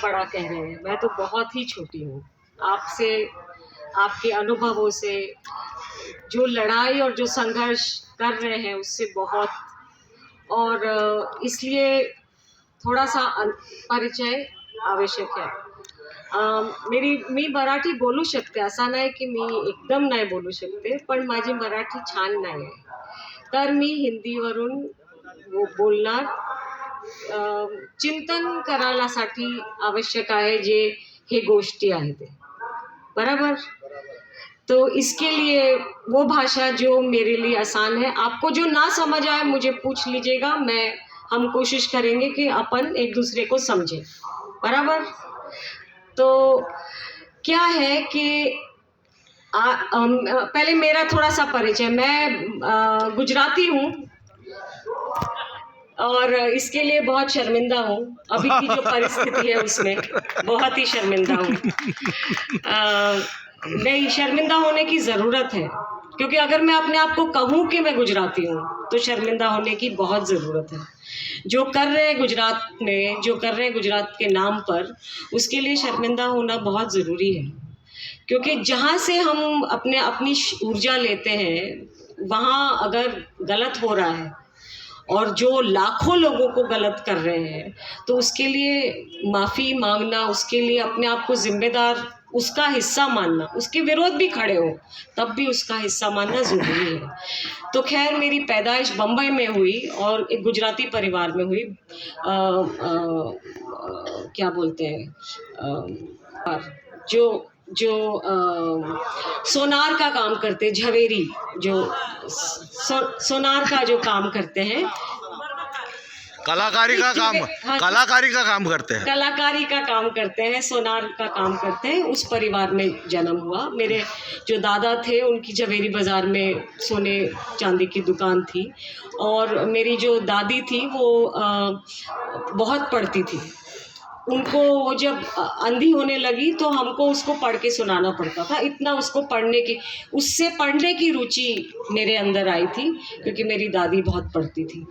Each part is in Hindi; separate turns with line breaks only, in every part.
बड़ा कह रहे हैं, मैं तो बहुत ही छोटी हूँ आपसे, आपके अनुभवों से, जो लड़ाई और जो संघर्ष कर रहे हैं उससे बहुत, और इसलिए थोड़ा सा परिचय आवश्यक है. मी मराठी बोलू शकते, असं नाही की मी एकदम नाही बोलू शकते, पण माझी मराठी छान नाही आहे, तर मी हिंदीवरून बोलणार. चिंतन करायलासाठी आवश्यक आहे जे हे गोष्टी आहेत ते, बराबर. तो इसके लिए वो भाषा जो मेरे लिए आसान है, आपको जो ना समझ आए मुझे पूछ लीजिएगा, हम कोशिश करेंगे कि अपन एक दूसरे को समझें, बराबर. तो क्या है कि पहले मेरा थोड़ा सा परिचय. मैं गुजराती हूँ और इसके लिए बहुत शर्मिंदा हूँ. अभी की जो परिस्थिति है उसमें बहुत ही शर्मिंदा हूँ. नहीं, शर्मिंदा होने की ज़रूरत है, क्योंकि अगर मैं अपने आप को कहूँ कि मैं गुजराती हूँ तो शर्मिंदा होने की बहुत ज़रूरत है. जो कर रहे हैं गुजरात में, जो कर रहे हैं गुजरात के नाम पर, उसके लिए शर्मिंदा होना बहुत ज़रूरी है, क्योंकि जहाँ से हम अपनी ऊर्जा लेते हैं वहाँ अगर गलत हो रहा है और जो लाखों लोगों को गलत कर रहे हैं, तो उसके लिए माफ़ी मांगना, उसके लिए अपने आप को जिम्मेदार, उसका हिस्सा मानना, उसके विरोध भी खड़े हो तब भी उसका हिस्सा मानना ज़रूरी है. तो खैर, मेरी पैदाइश बम्बई में हुई और एक गुजराती परिवार में हुई. क्या बोलते हैं, जो सोनार का काम करते, झवेरी, जो सोनार का जो काम करते हैं,
कलाकारी का काम, कलाकारी का काम करते हैं,
कलाकारी का काम करते हैं, सोनार का काम करते हैं. उस परिवार में जन्म हुआ. मेरे जो दादा थे उनकी झवेरी बाज़ार में सोने चांदी की दुकान थी, और मेरी जो दादी थी वो बहुत पढ़ती थी. उनको वो जब अंधी होने लगी तो हमको उसको पढ़ के सुनाना पड़ता था. इतना उसको उससे पढ़ने की रुचि मेरे अंदर आई थी, क्योंकि मेरी दादी बहुत पढ़ती थी.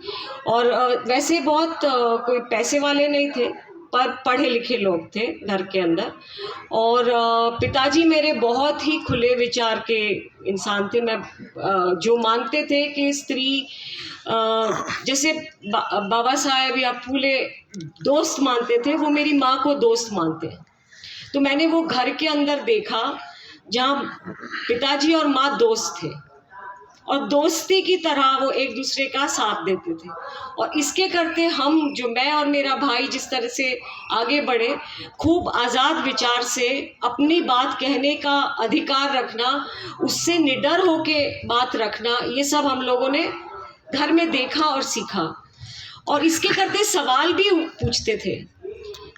और वैसे बहुत कोई पैसे वाले नहीं थे, पर पढ़े लिखे लोग थे घर के अंदर. और पिताजी मेरे बहुत ही खुले विचार के इंसान थे. मैं जो मानते थे कि स्त्री, जैसे बाबा साहेब या फूले दोस्त मानते थे, वो मेरी माँ को दोस्त मानते हैं. तो मैंने वो घर के अंदर देखा जहाँ पिताजी और माँ दोस्त थे, और दोस्ती की तरह वो एक दूसरे का साथ देते थे. और इसके करते मैं और मेरा भाई जिस तरह से आगे बढ़े, खूब आज़ाद विचार से अपनी बात कहने का अधिकार रखना, उससे निडर होके बात रखना, ये सब हम लोगों ने घर में देखा और सीखा. और इसके करते सवाल भी पूछते थे.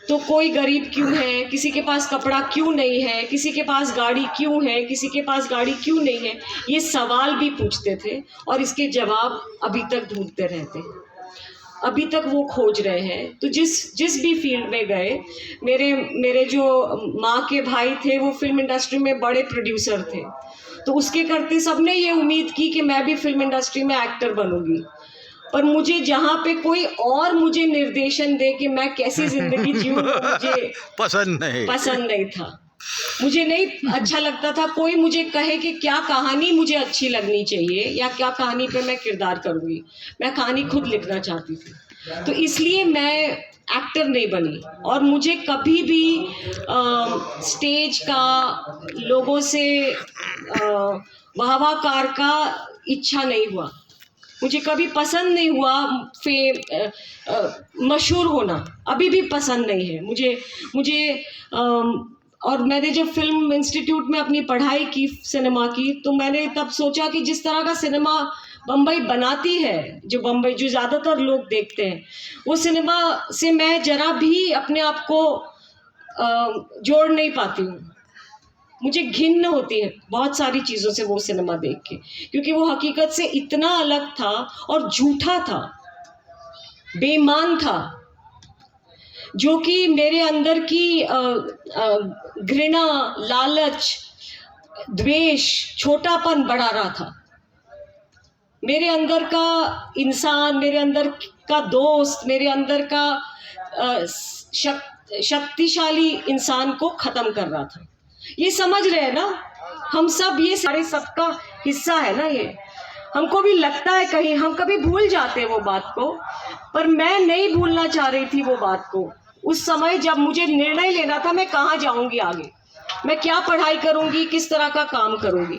तो कोई गरीब क्यों है, किसी के पास कपड़ा क्यों नहीं है, किसी के पास गाड़ी क्यों है, किसी के पास गाड़ी क्यों नहीं है, ये सवाल भी पूछते थे. और इसके जवाब अभी तक ढूंढते रहते हैं, अभी तक वो खोज रहे हैं. तो जिस भी फील्ड में गए, मेरे जो माँ के भाई थे वो फिल्म इंडस्ट्री में बड़े प्रोड्यूसर थे. तो उसके करते सबने ये उम्मीद की कि मैं भी फिल्म इंडस्ट्री में एक्टर बनूंगी. पर मुझे जहाँ पे कोई और मुझे निर्देशन दे कि मैं कैसी जिंदगी जीऊँ, मुझे पसंद नहीं था. मुझे नहीं अच्छा लगता था कोई मुझे कहे कि क्या कहानी मुझे अच्छी लगनी चाहिए या क्या कहानी पे मैं किरदार करूँगी. मैं कहानी खुद लिखना चाहती थी. तो इसलिए मैं एक्टर नहीं बनी. और मुझे कभी भी स्टेज का, लोगों से वाहवाकार का इच्छा नहीं हुआ. मुझे कभी पसंद नहीं हुआ मशहूर होना, अभी भी पसंद नहीं है मुझे. और मैंने जब फिल्म इंस्टीट्यूट में अपनी पढ़ाई की सिनेमा की, तो मैंने तब सोचा कि जिस तरह का सिनेमा बम्बई बनाती है, जो ज़्यादातर लोग देखते हैं, वो सिनेमा से मैं जरा भी अपने आप को जोड़ नहीं पाती हूँ. मुझे घिन्न होती है बहुत सारी चीज़ों से वो सिनेमा देख के, क्योंकि वो हकीकत से इतना अलग था और झूठा था, बेईमान था, जो कि मेरे अंदर की घृणा, लालच, द्वेष, छोटापन बढ़ा रहा था. मेरे अंदर का इंसान, मेरे अंदर का दोस्त, मेरे अंदर का शक्तिशाली इंसान को ख़त्म कर रहा था। ये समझ रहे हैं ना हम सब, ये सारे सबका हिस्सा है ना ये। हमको भी लगता है कहीं हम कभी भूल जाते हैं वो बात को, पर मैं नहीं भूलना चाह रही थी वो बात को। उस समय जब मुझे निर्णय लेना था मैं कहाँ जाऊँगी आगे, मैं क्या पढ़ाई करूँगी, किस तरह का काम करूँगी,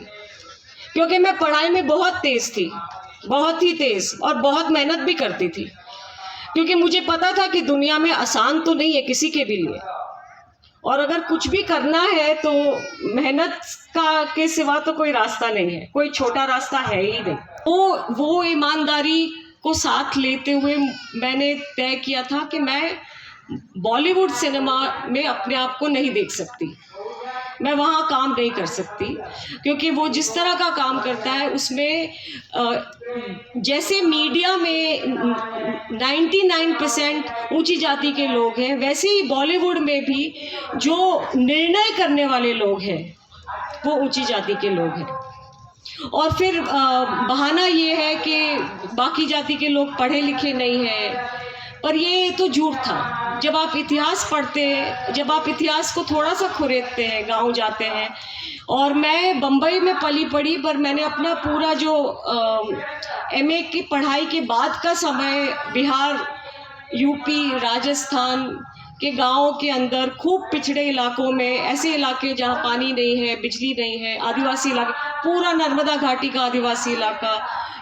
क्योंकि मैं पढ़ाई में बहुत तेज़ थी, बहुत ही तेज़, और बहुत मेहनत भी करती थी, क्योंकि मुझे पता था कि दुनिया में आसान तो नहीं है किसी के भी लिए, और अगर कुछ भी करना है तो मेहनत का के सिवा तो कोई रास्ता नहीं है, कोई छोटा रास्ता है ही नहीं। तो वो ईमानदारी को साथ लेते हुए मैंने तय किया था कि मैं बॉलीवुड सिनेमा में अपने आप को नहीं देख सकती, मैं वहाँ काम नहीं कर सकती, क्योंकि वो जिस तरह का काम करता है उसमें जैसे मीडिया में 99% ऊंची जाति के लोग हैं, वैसे ही बॉलीवुड में भी जो निर्णय करने वाले लोग हैं वो ऊंची जाति के लोग हैं। और फिर बहाना ये है कि बाकी जाति के लोग पढ़े लिखे नहीं हैं, पर ये तो झूठ था। जब आप इतिहास पढ़ते हैं, जब आप इतिहास को थोड़ा सा खुरेदते हैं, गांव जाते हैं, और मैं बम्बई में पली पड़ी, पर मैंने अपना पूरा जो एमए की पढ़ाई के बाद का समय बिहार, यूपी, राजस्थान के गाँव के अंदर खूब पिछड़े इलाकों में, ऐसे इलाके जहाँ पानी नहीं है, बिजली नहीं है, आदिवासी इलाके, पूरा नर्मदा घाटी का आदिवासी इलाका,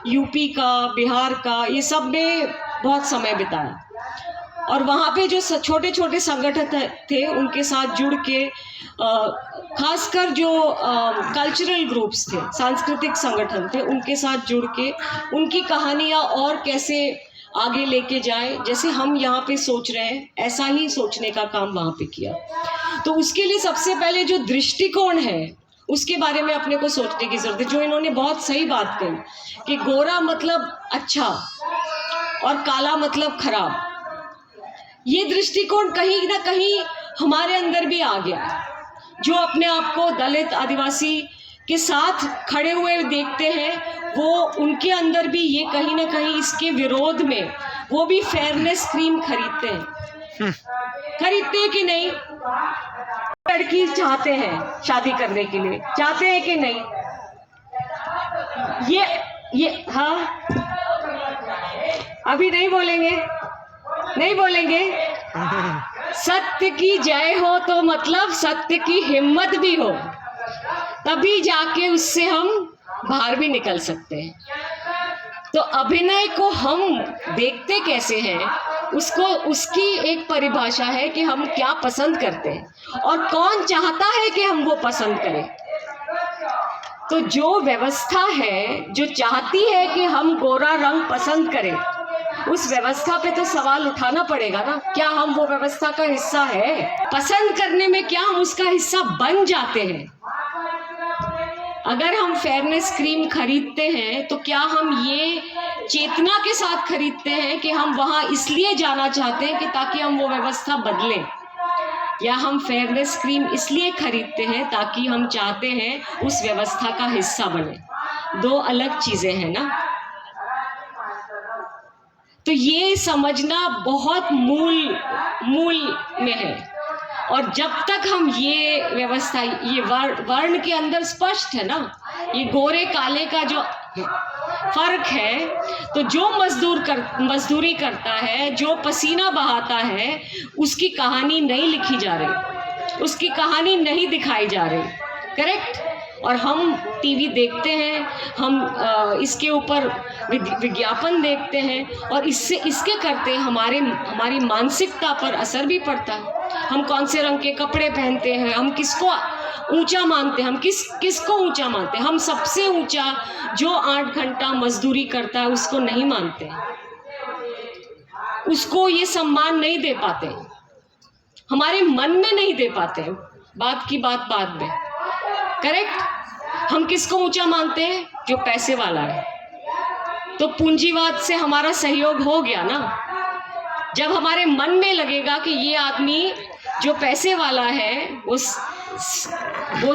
यूपी का, बिहार का, ये सब में बहुत समय बिताया। और वहाँ पे जो छोटे छोटे संगठन थे उनके साथ जुड़ के, खासकर जो कल्चरल ग्रुप्स थे, सांस्कृतिक संगठन थे, उनके साथ जुड़ के उनकी कहानियाँ और कैसे आगे लेके जाए, जैसे हम यहाँ पे सोच रहे हैं ऐसा ही सोचने का काम वहाँ पे किया। तो उसके लिए सबसे पहले जो दृष्टिकोण है उसके बारे में अपने को सोचने की ज़रूरत है। जो इन्होंने बहुत सही बात कही कि गोरा मतलब अच्छा और काला मतलब खराब, ये दृष्टिकोण कहीं ना कहीं हमारे अंदर भी आ गया है। जो अपने आप को दलित, आदिवासी के साथ खड़े हुए देखते हैं, वो उनके अंदर भी ये कहीं ना कहीं इसके विरोध में वो भी फेयरनेस क्रीम खरीदते हैं कि नहीं? लड़की चाहते हैं शादी करने के लिए, चाहते हैं कि नहीं? ये हाँ, अभी नहीं बोलेंगे, नहीं बोलेंगे। सत्य की जय हो तो मतलब सत्य की हिम्मत भी हो, तभी जाके उससे हम बाहर भी निकल सकते हैं। तो अभिनय को हम देखते कैसे हैं, उसको उसकी एक परिभाषा है कि हम क्या पसंद करते हैं और कौन चाहता है कि हम वो पसंद करें। तो जो व्यवस्था है जो चाहती है कि हम गोरा रंग पसंद करें, उस व्यवस्था पे तो सवाल उठाना पड़ेगा ना, क्या हम वो व्यवस्था का हिस्सा है? पसंद करने में क्या हम उसका हिस्सा बन जाते हैं? अगर हम फेयरनेस क्रीम खरीदते हैं तो क्या हम ये चेतना के साथ खरीदते हैं कि हम वहाँ इसलिए जाना चाहते हैं कि ताकि हम वो व्यवस्था बदलें, या हम फेयरनेस क्रीम इसलिए खरीदते हैं ताकि हम चाहते हैं उस व्यवस्था का हिस्सा बने? दो अलग चीज़ें हैं ना। तो ये समझना बहुत मूल में है। और जब तक हम ये व्यवस्था, ये वर्ण के अंदर स्पष्ट है ना, ये गोरे काले का जो फर्क है, तो जो मजदूरी करता है, जो पसीना बहाता है, उसकी कहानी नहीं लिखी जा रही, उसकी कहानी नहीं दिखाई जा रही। करेक्ट? और हम टीवी देखते हैं, हम इसके ऊपर विज्ञापन देखते हैं, और इसके करते हमारी मानसिकता पर असर भी पड़ता है। हम कौन से रंग के कपड़े पहनते हैं, हम किसको ऊंचा मानते हैं, हम किसको ऊंचा मानते हैं? हम सबसे ऊंचा जो 8 घंटा मजदूरी करता है उसको नहीं मानते हैं, उसको ये सम्मान नहीं दे पाते, हमारे मन में नहीं दे पाते। बात की बात बाद में। करेक्ट? हम किसको ऊंचा मानते हैं? जो पैसे वाला है। तो पूंजीवाद से हमारा सहयोग हो गया ना। जब हमारे मन में लगेगा कि ये आदमी जो पैसे वाला है वो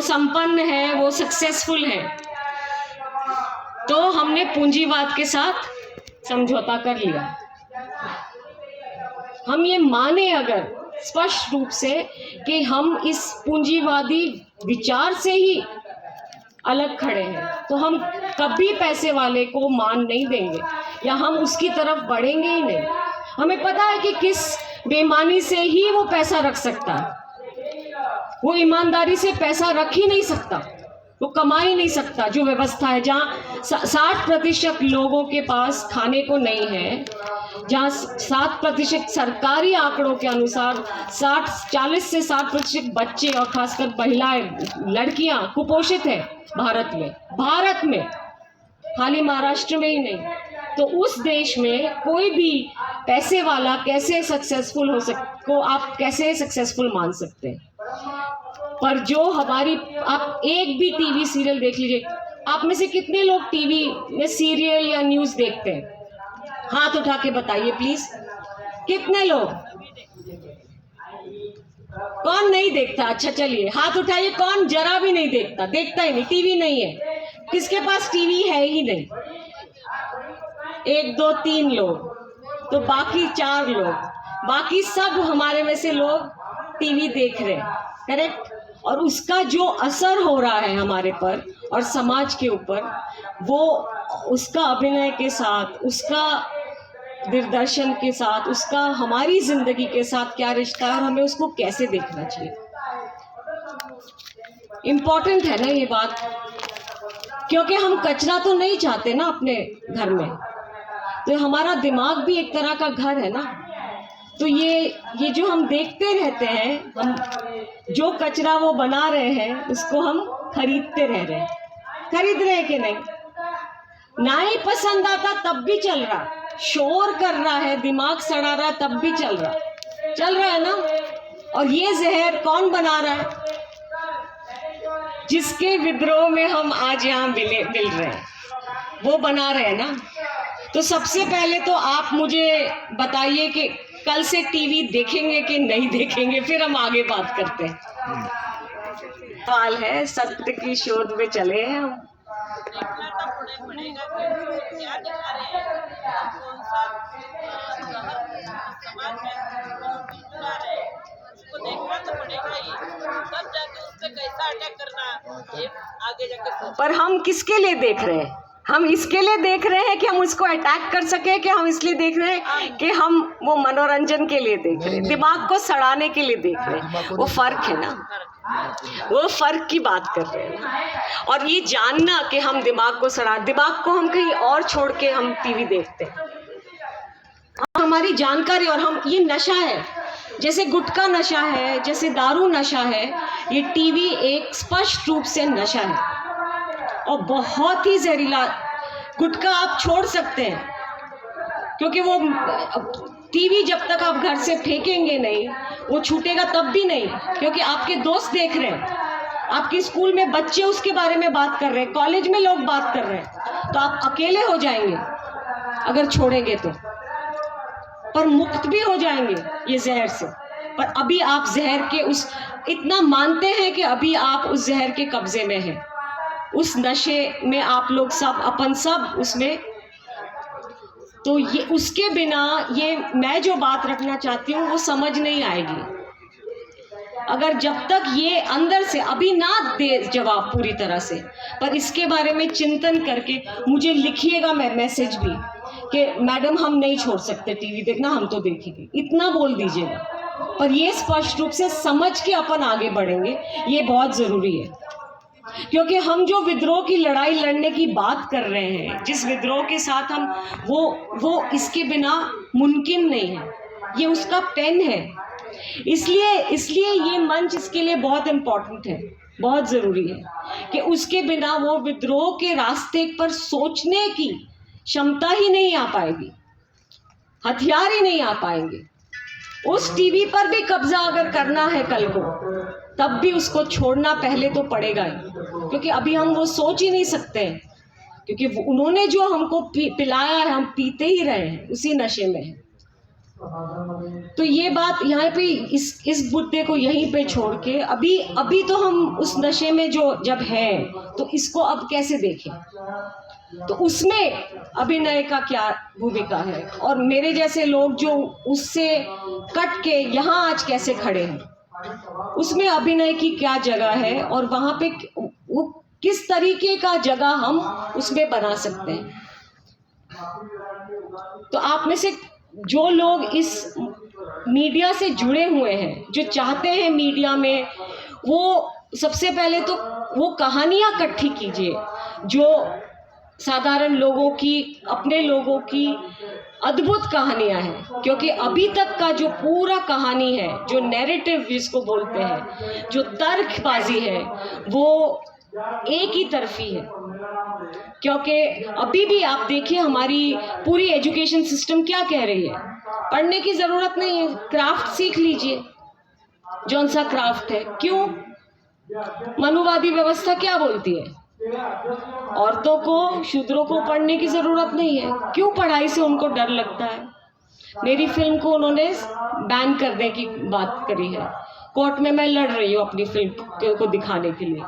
संपन्न है, वो सक्सेसफुल है, तो हमने पूंजीवाद के साथ समझौता कर लिया। हम ये माने अगर स्पष्ट रूप से कि हम इस पूंजीवादी विचार से ही अलग खड़े हैं, तो हम कभी पैसे वाले को मान नहीं देंगे या हम उसकी तरफ बढ़ेंगे ही नहीं। हमें पता है कि किस बेईमानी से ही वो पैसा रख सकता है, वो ईमानदारी से पैसा रख ही नहीं सकता, वो कमा ही नहीं सकता। जो व्यवस्था है जहाँ 60% लोगों के पास खाने को नहीं है, जहाँ 7% सरकारी आंकड़ों के अनुसार 40 से 60% बच्चे और खासकर महिलाएं, लड़कियां कुपोषित है भारत में, खाली महाराष्ट्र में ही नहीं। तो उस देश में कोई भी पैसे वाला कैसे सक्सेसफुल को आप कैसे सक्सेसफुल मान सकते हैं? पर जो हमारी, आप एक भी टीवी सीरियल देख लीजिए, आप में से कितने लोग टीवी में सीरियल या न्यूज़ देखते हैं? हाथ उठा के बताइए प्लीज, कितने लोग? कौन नहीं देखता? अच्छा चलिए हाथ उठाइए, कौन जरा भी नहीं देखता? देखता ही नहीं, टीवी नहीं है। किसके पास टीवी है ही नहीं? 1 2 3 लोग, तो बाकी 4 लोग, बाकी सब हमारे में से लोग टीवी देख रहे हैं, करेक्ट? और उसका जो असर हो रहा है हमारे पर और समाज के ऊपर, वो उसका अभिनय के साथ, उसका दिग्दर्शन के साथ, उसका हमारी जिंदगी के साथ क्या रिश्ता है और हमें उसको कैसे देखना चाहिए, इम्पोर्टेंट है ना ये बात। क्योंकि हम कचरा तो नहीं चाहते ना अपने घर में, तो हमारा दिमाग भी एक तरह का घर है ना। तो ये जो हम देखते रहते हैं, हम जो कचरा वो बना रहे हैं उसको हम खरीदते रह रहे हैं। खरीद रहे हैं कि नहीं? ना ही पसंद आता तब भी चल रहा, शोर कर रहा है, दिमाग सड़ा रहा है, तब भी चल रहा है ना। और ये जहर कौन बना रहा है? जिसके विद्रोह में हम आज यहाँ मिल रहे हैं, वो बना रहे हैं ना। तो सबसे पहले तो आप मुझे बताइए कि कल से टीवी देखेंगे कि नहीं देखेंगे, फिर हम आगे बात करते हैं। सवाल है, सत्य की शोध में चले हैं हम। पर हम किसके लिए देख रहे हैं? हम इसके लिए देख रहे हैं कि हम उसको अटैक कर सके, कि हम इसलिए देख रहे हैं कि हम वो मनोरंजन के लिए देख रहे हैं, दिमाग को सड़ाने के लिए देख रहे हैं? वो फर्क है ना, वो फर्क की बात कर रहे हैं। और ये जानना कि हम दिमाग को हम कहीं और छोड़ के हम टीवी देखते हैं। हमारी जानकारी, और हम, ये नशा है, जैसे गुटखा नशा है, जैसे दारू नशा है, ये टीवी एक स्पष्ट रूप से नशा है और बहुत ही जहरीला। गुटखा आप छोड़ सकते हैं क्योंकि वो टीवी जब तक आप घर से फेंकेंगे नहीं, वो छूटेगा तब भी नहीं, क्योंकि आपके दोस्त देख रहे हैं, आपके स्कूल में बच्चे उसके बारे में बात कर रहे हैं, कॉलेज में लोग बात कर रहे हैं, तो आप अकेले हो जाएंगे अगर छोड़ेंगे तो, पर मुक्त भी हो जाएंगे ये जहर से। पर अभी आप जहर के उस, इतना मानते हैं कि अभी आप उस जहर के कब्जे में हैं, उस नशे में आप लोग सब उसमें। तो ये उसके बिना, ये मैं जो बात रखना चाहती हूँ वो समझ नहीं आएगी अगर जब तक ये अंदर से अभी ना दे जवाब पूरी तरह से। पर इसके बारे में चिंतन करके मुझे लिखिएगा मैसेज भी कि मैडम हम नहीं छोड़ सकते टीवी देखना, हम तो देखेंगे, इतना बोल दीजिएगा। पर ये स्पष्ट रूप से समझ के अपन आगे बढ़ेंगे, ये बहुत ज़रूरी है। क्योंकि हम जो विद्रोह की लड़ाई लड़ने की बात कर रहे हैं, जिस विद्रोह के साथ हम, वो इसके बिना मुमकिन नहीं है, ये उसका पेन है। इसलिए ये मंच इसके लिए बहुत इम्पोर्टेंट है, बहुत ज़रूरी है कि उसके बिना वो विद्रोह के रास्ते पर सोचने की क्षमता ही नहीं आ पाएगी, हथियार ही नहीं आ पाएंगे। उस टीवी पर भी कब्जा अगर करना है कल को, तब भी उसको छोड़ना पहले तो पड़ेगा ही, क्योंकि अभी हम वो सोच ही नहीं सकते हैं, क्योंकि उन्होंने जो हमको पिलाया है हम पीते ही रहे हैं, उसी नशे में है। तो ये बात यहाँ पे इस मुद्दे को यहीं पे छोड़ के अभी तो हम उस नशे में जब है तो इसको अब कैसे देखें, तो उसमें अभिनय का क्या भूमिका है, और मेरे जैसे लोग जो उससे कट के यहाँ आज कैसे खड़े हैं, उसमें अभिनय की क्या जगह है और वहाँ पे वो किस तरीके का जगह हम उसमें बना सकते हैं। तो आप में से जो लोग इस मीडिया से जुड़े हुए हैं, जो चाहते हैं मीडिया में, वो सबसे पहले तो वो कहानियाँ इकट्ठी कीजिए जो साधारण लोगों की, अपने लोगों की अद्भुत कहानियां हैं, क्योंकि अभी तक का जो पूरा कहानी है, जो नैरेटिव जिसको बोलते हैं, जो तर्कबाजी है, वो एक ही तरफी है। क्योंकि अभी भी आप देखिए हमारी पूरी एजुकेशन सिस्टम क्या कह रही है, पढ़ने की ज़रूरत नहीं है, क्राफ्ट सीख लीजिए, जौन सा क्राफ्ट है। क्यों? मनुवादी व्यवस्था क्या बोलती है, औरतों को, शूद्रों को पढ़ने की ज़रूरत नहीं है। क्यों? पढ़ाई से उनको डर लगता है। मेरी फिल्म को उन्होंने बैन करने की बात करी है, कोर्ट में मैं लड़ रही हूँ अपनी फिल्म को दिखाने के लिए।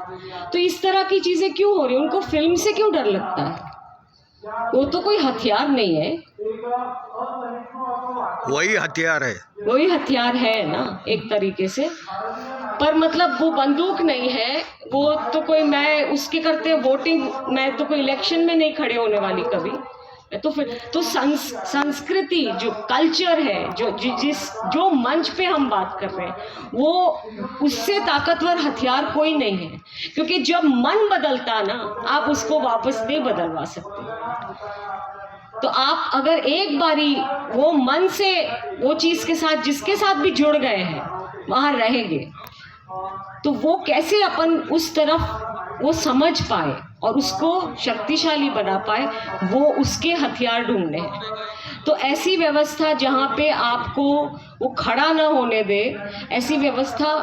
तो इस तरह की चीज़ें क्यों हो रही हैं? उनको फिल्म से क्यों डर लगता है? वो तो कोई हथियार नहीं है,
वही हथियार है,
वही हथियार है ना एक तरीके से, पर मतलब वो बंदूक नहीं है। वो तो कोई, मैं उसके करते वोटिंग, मैं तो कोई इलेक्शन में नहीं खड़े होने वाली कभी। तो फिर तो संस्कृति जो कल्चर है, जो मंच पे हम बात कर रहे हैं, वो उससे ताकतवर हथियार कोई नहीं है। क्योंकि जब मन बदलता ना, आप उसको वापस नहीं बदलवा सकते। तो आप अगर एक बारी वो मन से वो चीज़ के साथ, जिसके साथ भी जुड़ गए हैं, वहाँ रहेंगे, तो वो कैसे अपन उस तरफ वो समझ पाए और उसको शक्तिशाली बना पाए, वो उसके हथियार ढूंढने हैं। तो ऐसी व्यवस्था जहाँ पे आपको वो खड़ा ना होने दे, ऐसी व्यवस्था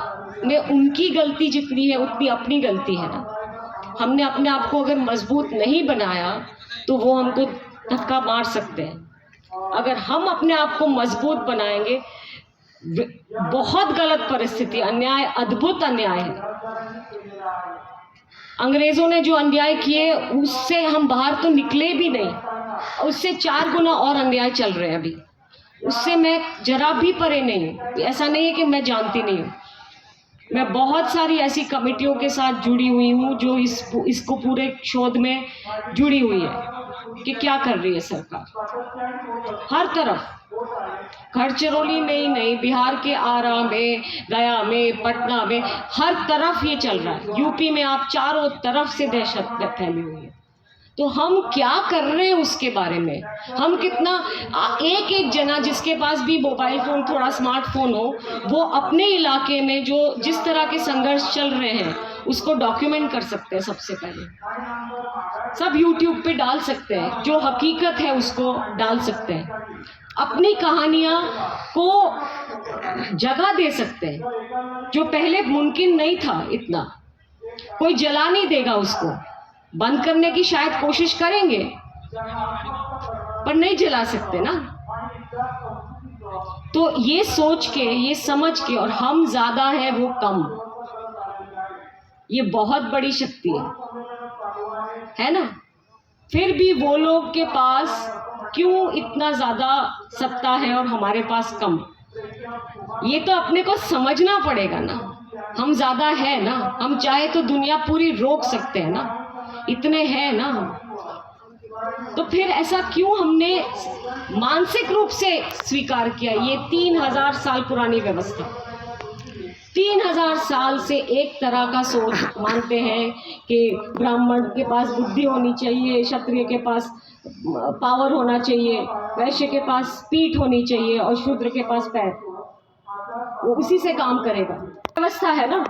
में उनकी गलती जितनी है उतनी अपनी गलती है ना। हमने अपने आप को अगर मजबूत नहीं बनाया तो वो हमको धक्का मार सकते हैं। अगर हम अपने आप को मजबूत बनाएंगे, बहुत गलत परिस्थिति, अन्याय, अद्भुत अन्याय है। अंग्रेजों ने जो अन्याय किए उससे हम बाहर तो निकले भी नहीं, उससे 4 गुना और अन्याय चल रहे हैं अभी। उससे मैं जरा भी परे नहीं हूँ। ऐसा नहीं है कि मैं जानती नहीं हूँ, मैं बहुत सारी ऐसी कमेटियों के साथ जुड़ी हुई हूँ जो इसको पूरे शोध में जुड़ी हुई है कि क्या कर रही है सरकार। हर तरफ, गढ़चिरौली में ही नहीं, बिहार के आरा में, गया में, पटना में, हर तरफ ये चल रहा है। यूपी में आप चारों तरफ से दहशत फैली हुई है। तो हम क्या कर रहे हैं उसके बारे में, हम कितना, एक एक जना जिसके पास भी मोबाइल फ़ोन, थोड़ा स्मार्टफोन हो, वो अपने इलाके में जो जिस तरह के संघर्ष चल रहे हैं उसको डॉक्यूमेंट कर सकते हैं। सबसे पहले सब यूट्यूब पे डाल सकते हैं, जो हकीकत है उसको डाल सकते हैं, अपनी कहानियाँ को जगह दे सकते हैं, जो पहले मुमकिन नहीं था इतना। कोई जला नहीं देगा उसको, बंद करने की शायद कोशिश करेंगे पर नहीं जला सकते ना। तो ये सोच के, ये समझ के, और हम ज़्यादा है वो कम, ये बहुत बड़ी शक्ति है ना। फिर भी वो लोग के पास क्यों इतना ज़्यादा सत्ता है और हमारे पास कम, ये तो अपने को समझना पड़ेगा ना। हम ज़्यादा है ना, हम चाहे तो दुनिया पूरी रोक सकते हैं ना, इतने हैं ना हम। तो फिर ऐसा क्यों हमने मानसिक रूप से स्वीकार किया ये 3000 साल पुरानी व्यवस्था। 3000 साल से एक तरह का सोच मानते हैं कि ब्राह्मण के पास बुद्धि होनी चाहिए, क्षत्रिय के पास पावर होना चाहिए, वैश्य के पास पीठ होनी चाहिए और शूद्र के पास पैर, वो उसी से काम करेगा। व्यवस्था है ना,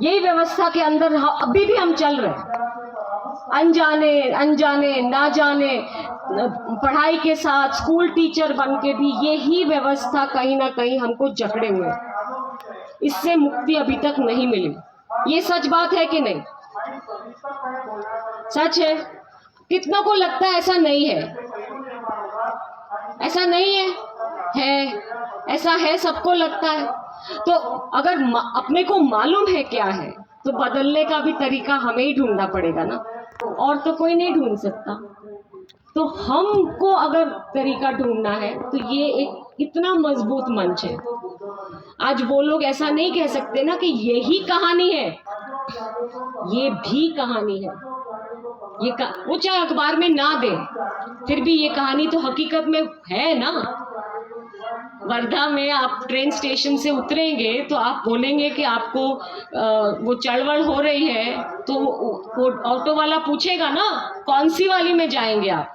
यही व्यवस्था के अंदर अभी भी हम चल रहे हैं, अनजाने ना जाने, पढ़ाई के साथ स्कूल टीचर बन के भी यही व्यवस्था कहीं ना कहीं हमको जकड़े हुए, इससे मुक्ति अभी तक नहीं मिली। ये सच बात है कि नहीं? सच है। कितनों को लगता है ऐसा नहीं है? ऐसा नहीं है। है, ऐसा है, सबको लगता है। तो अगर अपने को मालूम है क्या है, तो बदलने का भी तरीका हमें ही ढूंढना पड़ेगा ना, और तो कोई नहीं ढूंढ सकता। तो हमको अगर तरीका ढूंढना है तो ये एक इतना मजबूत मंच है। आज वो लोग ऐसा नहीं कह सकते ना कि यही कहानी है, ये भी कहानी है। वो चाहे अखबार में ना दे, फिर भी ये कहानी तो हकीकत में है ना। वर्धा में आप ट्रेन स्टेशन से उतरेंगे तो आप बोलेंगे कि आपको वो चढ़वड़ हो रही है, तो वो ऑटो वाला पूछेगा ना कौन सी वाली में जाएंगे आप,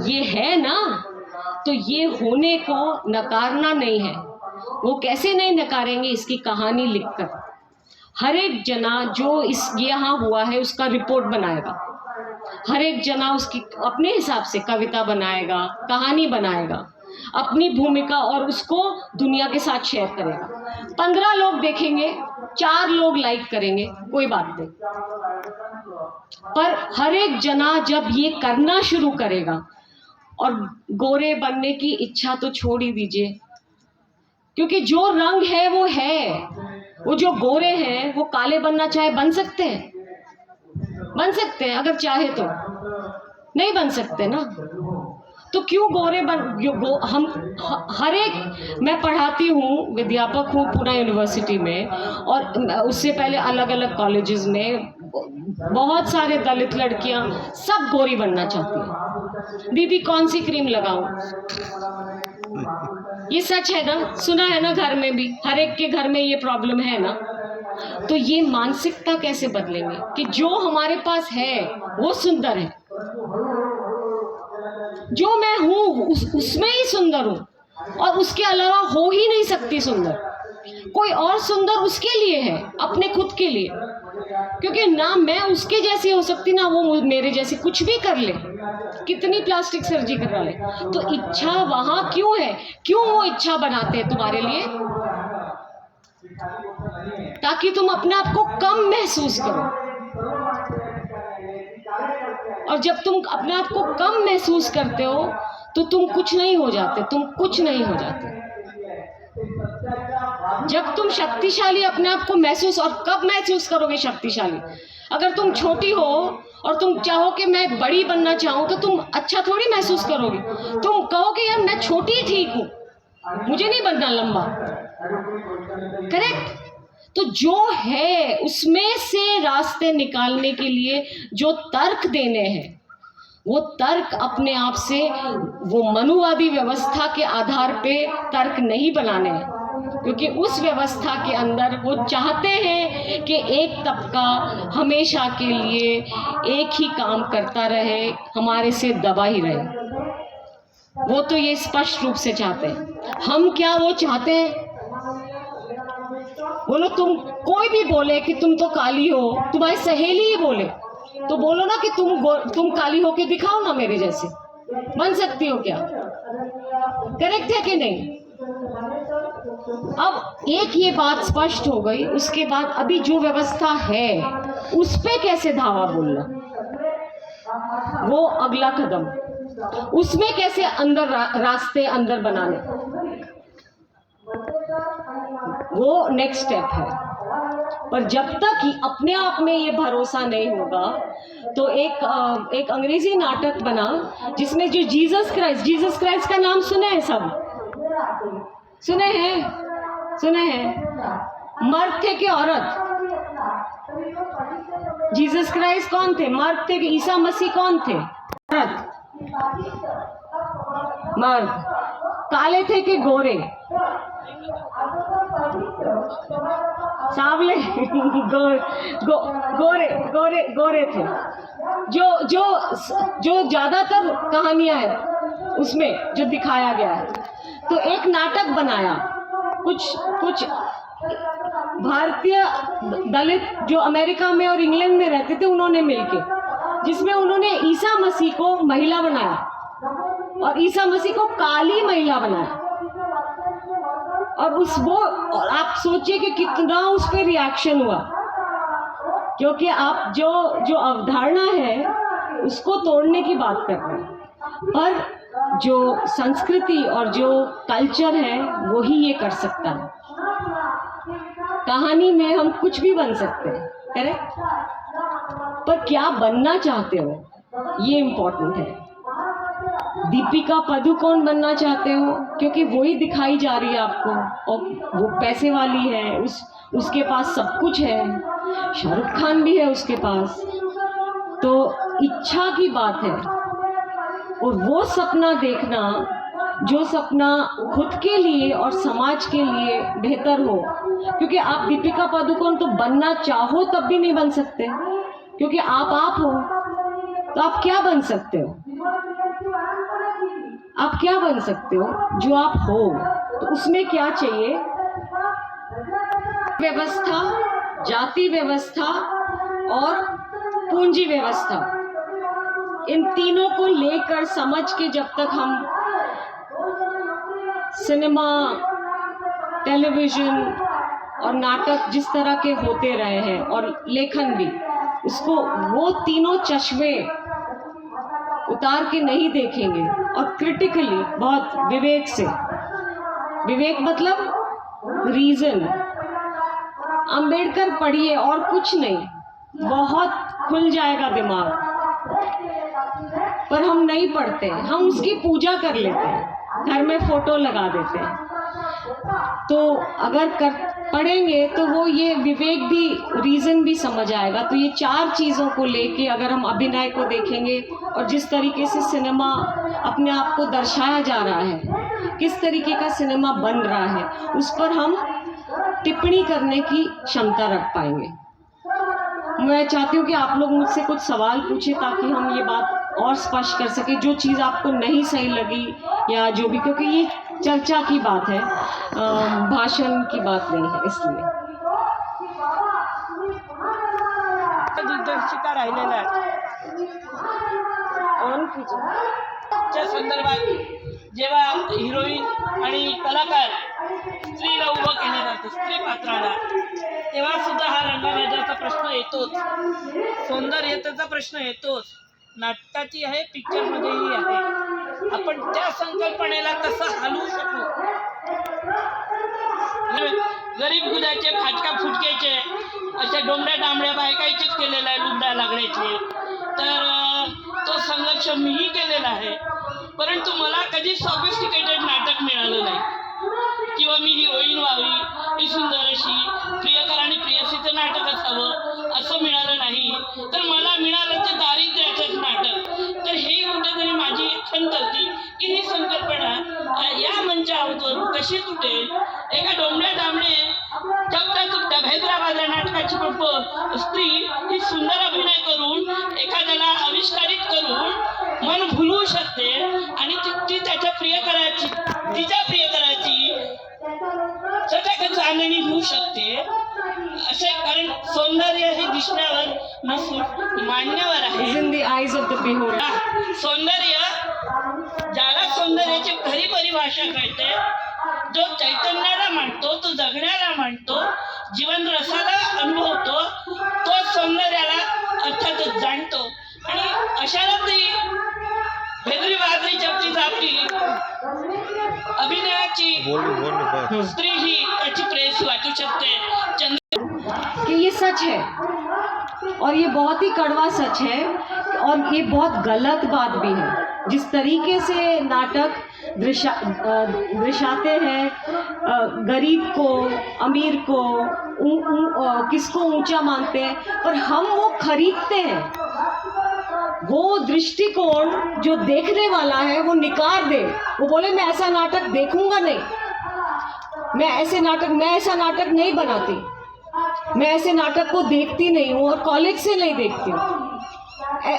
ये है ना। तो ये होने को नकारना नहीं है। वो कैसे नहीं नकारेंगे, इसकी कहानी लिखकर। हर एक जना जो इस यहाँ हुआ है उसका रिपोर्ट बनाएगा, हर एक जना उसकी अपने हिसाब से कविता बनाएगा, कहानी बनाएगा, अपनी भूमिका, और उसको दुनिया के साथ शेयर करेगा। 15 लोग देखेंगे, 4 लोग लाइक करेंगे, कोई बात नहीं, पर हर एक जना जब ये करना शुरू करेगा, और गोरे बनने की इच्छा तो छोड़ ही दीजिए, क्योंकि जो रंग है वो है। वो जो गोरे हैं वो काले बनना चाहे बन सकते हैं, बन सकते हैं अगर चाहे तो, नहीं बन सकते ना। तो क्यों गोरे हम हर एक, मैं पढ़ाती हूँ, विद्यापक हूँ पूना यूनिवर्सिटी में, और उससे पहले अलग अलग कॉलेजेस में बहुत सारे दलित लड़कियाँ सब गोरी बनना चाहती हैं। दीदी कौन सी क्रीम लगाऊं? ये सच है ना, सुना है ना, घर में भी हर एक के घर में ये प्रॉब्लम है ना। तो ये मानसिकता कैसे बदलेंगे कि जो हमारे पास है वो सुंदर है, जो मैं हूँ उसमें ही सुंदर हूँ, और उसके अलावा हो ही नहीं सकती सुंदर। कोई और सुंदर उसके लिए है, अपने खुद के लिए, क्योंकि ना मैं उसके जैसी हो सकती ना वो मेरे जैसी, कुछ भी कर ले, कितनी प्लास्टिक सर्जरी करा ले। तो इच्छा वहां क्यों है? क्यों वो इच्छा बनाते हैं तुम्हारे लिए? ताकि तुम अपने आप को कम महसूस करो, और जब तुम अपने आप को कम महसूस करते हो तो तुम कुछ नहीं हो जाते, तुम कुछ नहीं हो जाते। जब तुम शक्तिशाली अपने आप को महसूस, और कब महसूस करोगे शक्तिशाली? अगर तुम छोटी हो और तुम चाहो कि मैं बड़ी बनना चाहूँ, तो तुम अच्छा थोड़ी महसूस करोगे। तुम कहोगे यार मैं छोटी ठीक हूँ, मुझे नहीं बनना लंबा, करेक्ट? तो जो है उसमें से रास्ते निकालने के लिए जो तर्क देने हैं, वो तर्क अपने आप से वो मनुवादी व्यवस्था के आधार पे तर्क नहीं बनाने हैं, क्योंकि उस व्यवस्था के अंदर वो चाहते हैं कि एक तबका हमेशा के लिए एक ही काम करता रहे, हमारे से दबा ही रहे। वो तो ये स्पष्ट रूप से चाहते हैं। हम क्या वो चाहते हैं? बोलो, तुम कोई भी बोले कि तुम तो काली हो, तुम्हारी सहेली ही बोले तो बोलो ना कि तुम काली हो के दिखाओ ना मेरे जैसे, बन सकती हो क्या? करेक्ट है कि नहीं? अब एक ये बात स्पष्ट हो गई, उसके बाद अभी जो व्यवस्था है उस पे कैसे धावा बोलना, वो अगला कदम, उसमें कैसे अंदर रास्ते अंदर बनाने, वो नेक्स्ट स्टेप है। पर जब तक ही अपने आप में ये भरोसा नहीं होगा, तो एक अंग्रेजी नाटक बना जिसमें जो जीसस क्राइस्ट का नाम सुने हैं? सब सुने हैं? मर्द थे कि औरत? जीसस क्राइस्ट कौन थे? मर्द थे कि ईसा मसीह कौन थे? मर्द। काले थे कि गोरे? सांवले गोरे थे। जो ज्यादातर कहानियां हैं उसमें जो दिखाया गया है, तो एक नाटक बनाया कुछ भारतीय दलित जो अमेरिका में और इंग्लैंड में रहते थे, उन्होंने मिलके, जिसमें उन्होंने ईसा मसीह को महिला बनाया और ईसा मसीह को काली महिला बनाया। और आप सोचिए कि कितना उस पर रिएक्शन हुआ, क्योंकि आप जो अवधारणा है उसको तोड़ने की बात कर रहे हैं। पर जो संस्कृति और जो कल्चर है वो ही ये कर सकता है। कहानी में हम कुछ भी बन सकते हैं, करेक्ट, पर क्या बनना चाहते हो ये इम्पोर्टेंट है। दीपिका पादुकोण बनना चाहते हो क्योंकि वही दिखाई जा रही है आपको, और वो पैसे वाली है, उसके पास सब कुछ है, शाहरुख खान भी है उसके पास, तो इच्छा की बात है। और वो सपना देखना जो सपना खुद के लिए और समाज के लिए बेहतर हो, क्योंकि आप दीपिका पादुकोण तो बनना चाहो तब भी नहीं बन सकते, क्योंकि आप हो, तो आप क्या बन सकते हो? आप क्या बन सकते हो जो आप हो? तो उसमें क्या चाहिए? व्यवस्था, जाति व्यवस्था और पूंजी व्यवस्था, इन तीनों को लेकर समझ के जब तक हम सिनेमा, टेलीविजन और नाटक जिस तरह के होते रहे हैं और लेखन भी, उसको वो तीनों चश्मे उतार के नहीं देखेंगे और क्रिटिकली, बहुत विवेक से, विवेक मतलब रीजन, अंबेडकर पढ़िए और कुछ नहीं, बहुत खुल जाएगा दिमाग। पर हम नहीं पढ़ते, हम उसकी पूजा कर लेते हैं, घर में फोटो लगा देते हैं। तो अगर पढ़ेंगे तो वो ये विवेक भी, रीज़न भी समझ आएगा। तो ये चार चीज़ों को लेके अगर हम अभिनय को देखेंगे और जिस तरीके से सिनेमा अपने आप को दर्शाया जा रहा है, किस तरीके का सिनेमा बन रहा है, उस पर हम टिप्पणी करने की क्षमता रख पाएंगे। मैं चाहती हूँ कि आप लोग मुझसे कुछ सवाल पूछें ताकि हम ये बात और स्पष्ट कर सके, जो चीज़ आपको नहीं सही लगी या जो भी, क्योंकि ये चर्चा की बात है, भाषण की बात नहीं है, इसलिए।
दिग्दर्शिका राहिलेल्या
ऑन कीजिए।
संदर्भात जेव्हा हिरोईन आणि कलाकार स्त्रीला उभं केलं जातं, स्त्री पात्राला, तेव्हा सुद्धा हा रंगराजाचा प्रश्न येतोच, सौंदर्यतेचा प्रश्न येतोच, नाटकाची आहे, पिक्चरमध्येही आहे। आपण त्या संकल्पनेला कसं हलवू शकू? गरीब गुदाचे, फाटका फुटक्याचे, अशा डोंबड्या डांबड्या बायकायचेच केलेलं आहे, लुगड्या लागण्याचे, तर तो संघर्ष मीही केलेला आहे। परंतु मला कधी सॉफिस्टिकेटेड नाटक मिळालं नाही, किंवा मी हिरोईन व्हावी, ही सुंदर अशी प्रियकर आणि प्रियसीचं नाटक असावं असं मिळालं नाही, तर मला मिळालं ते दारिद्र्याचंच नाटक। तर हे कुठेतरी माझी खंत होती की ही संकल्पना या मंचावर कशी तुटेल। एका डोंबड्या डांबडे चपटा चुपटा हैदराबाद नाटकाची स्त्री ही सुंदर अभिनय करून एखाद्याला आविष्कारित करून मन भुलवू शकते आणि ती त्याच्या प्रियकराची, तिच्या प्रियकराची चटक चांदणी होऊ शकते असे, कारण सौंदर्य हे दिसण्यावर नसून मान्यवर आहे।
In the eyes of the beholder.
सौंदर्य, ज्याला सौंदर्याची खरी परिभाषा कळते, जो चैतन्याला मानतो, तो जगण्याला मानतो, जीवन रसाला अनुभवतो, तो सौंदर्याला अर्थातच जाणतो। आणि अशाला ती भेदरी बाजरी चपटी चापटी अभिनयाची स्त्री ही त्याची प्रेस वाटू शकते।
कि ये सच है और ये बहुत ही कड़वा सच है और ये बहुत गलत बात भी है। जिस तरीके से नाटक दर्शाते हैं गरीब को, अमीर को, किसको ऊंचा मानते हैं, पर हम वो खरीदते हैं। वो दृष्टिकोण जो देखने वाला है वो निकार दे, वो बोले मैं ऐसा नाटक देखूंगा नहीं, मैं ऐसा नाटक नहीं बनाती, मैं ऐसे नाटक को देखती नहीं हूँ और कॉलेज से नहीं देखती हूँ,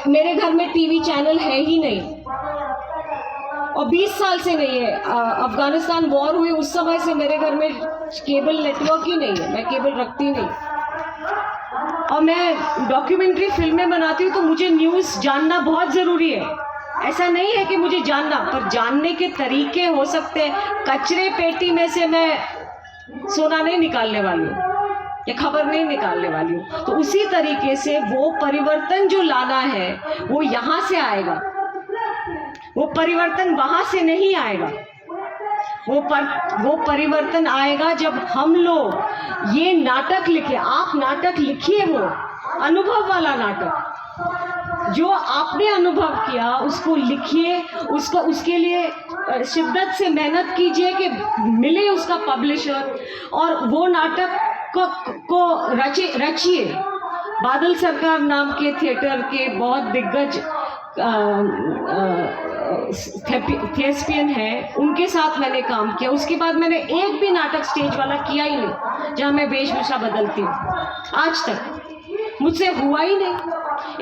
मेरे घर में टीवी चैनल है ही नहीं और 20 साल से नहीं है। अफगानिस्तान वॉर हुई उस समय से मेरे घर में केबल नेटवर्क ही नहीं है, मैं केबल रखती नहीं। और मैं डॉक्यूमेंट्री फिल्में बनाती हूँ तो मुझे न्यूज़ जानना बहुत ज़रूरी है। ऐसा नहीं है कि मुझे जानना, पर जानने के तरीके हो सकते हैं। कचरे पेटी में से मैं सोना नहीं निकालने वाली हूँ या खबर नहीं निकालने वाली हूँ। तो उसी तरीके से वो परिवर्तन जो लाना है वो यहाँ से आएगा। वो परिवर्तन वहाँ से नहीं आएगा। वो परिवर्तन आएगा जब हम लोग ये नाटक लिखे। आप नाटक लिखिए, वो अनुभव वाला नाटक जो आपने अनुभव किया उसको लिखिए, उसको उसके लिए शिद्दत से मेहनत कीजिए कि मिले उसका पब्लिशर, और वो नाटक को रचिए। बादल सरकार नाम के थिएटर के बहुत दिग्गज थिएस्पियन है, उनके साथ मैंने काम किया। उसके बाद मैंने एक भी नाटक स्टेज वाला किया ही नहीं जहाँ मैं वेशभूषा बदलती हूँ, आज तक मुझसे हुआ ही नहीं।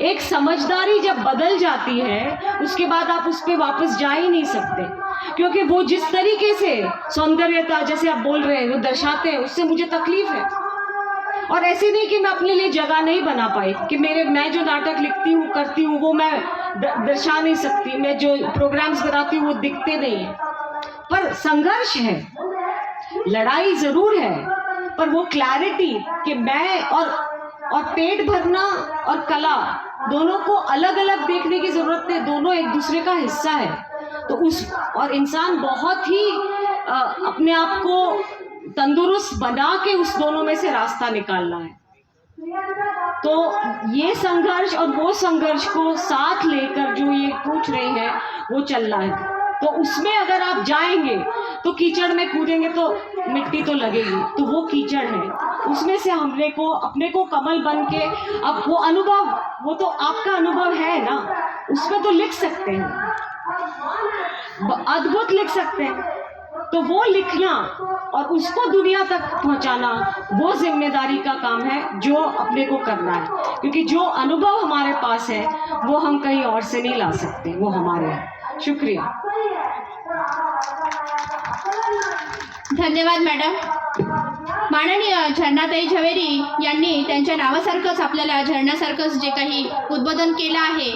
एक समझदारी जब बदल जाती है उसके बाद आप उस पर वापस जा ही नहीं सकते, क्योंकि वो जिस तरीके से सौंदर्यता जैसे आप बोल रहे हैं वो दर्शाते हैं, उससे मुझे तकलीफ है। और ऐसे नहीं कि मैं अपने लिए जगह नहीं बना पाई कि मैं जो नाटक लिखती हूँ करती हूँ वो मैं दर्शा नहीं सकती, मैं जो प्रोग्राम्स बनाती हूँ वो दिखते नहीं है। पर संघर्ष है, लड़ाई जरूर है, पर वो क्लैरिटी कि मैं और पेट भरना और कला दोनों को अलग अलग देखने की जरूरत है, दोनों एक दूसरे का हिस्सा है। तो और इंसान बहुत ही अपने आप को तंदुरुस्त बना के उस दोनों में से रास्ता निकालना है। तो ये संघर्ष और वो संघर्ष को साथ लेकर जो ये पूछ रहे हैं वो चल रहा है। तो उसमें अगर आप जाएंगे तो कीचड़ में कूदेंगे तो मिट्टी तो लगेगी, तो वो कीचड़ है, उसमें से अपने को कमल बन के, अब वो अनुभव, वो तो आपका अनुभव है ना, उसमें तो लिख सकते हैं, अद्भुत लिख सकते हैं। तो वो लिखना और उसको दुनिया तक पहुंचाना वो जिम्मेदारी का काम है जो अपने को करना है, क्योंकि जो अनुभव हमारे पास है वो हम कहीं और से नहीं ला सकते, वो हमारे हैं। शुक्रिया।
धन्यवाद मॅडम। माननीय झरणाताई झवेरी यांनी त्यांच्या नावासारखंच आपल्याला झरणासारखंच जे काही उद्बोधन केलं आहे,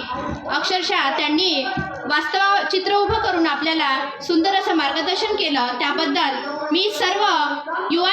अक्षरशः त्यांनी वास्तव चित्र उभं करून आपल्याला सुंदर असं मार्गदर्शन केलं, त्याबद्दल मी सर्व युवा